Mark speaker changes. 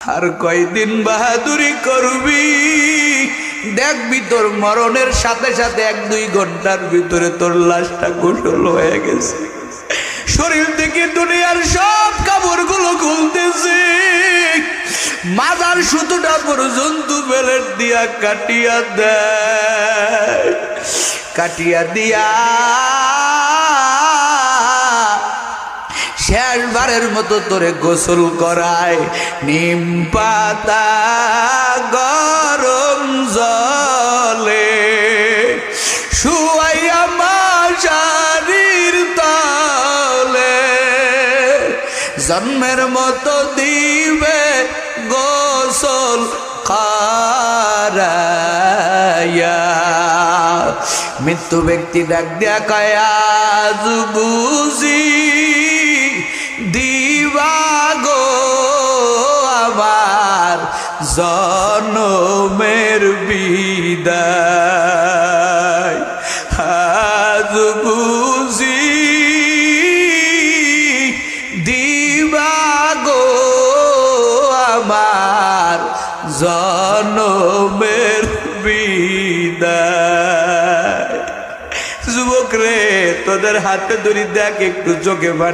Speaker 1: আর কয়দিন বাহাদুরি করবি, দেখবি তোর মরণের সাথে সাথে 1-2 ঘন্টার ভিতরে তোর লাশটা গোসল হয়ে গেছে। শরীর থেকে দুনিয়ার সব কাপড়গুলো খুলতেছে, মাথার সুতোটা পর্যন্ত বেলেট দিয়া কাটিয়া দেয়, কাটিয়া দিয়া শেষবারের মতো তোরে গোসল করায়। নিম পাতা গরম জলে শুয়াইয়া মশারির তলে জন্মের মতো দিবে গোসল করাইয়া। মৃত্যু ব্যক্তি ডাক দিয়া কয় আজ বুঝি দিবা গো আমার জনমের বিদায়, আজ বুঝি দিবা গো আমার জনমের বিদায়। যুবক রে, তোদের হাতে ধরি দেখ একটু চোখে পানি।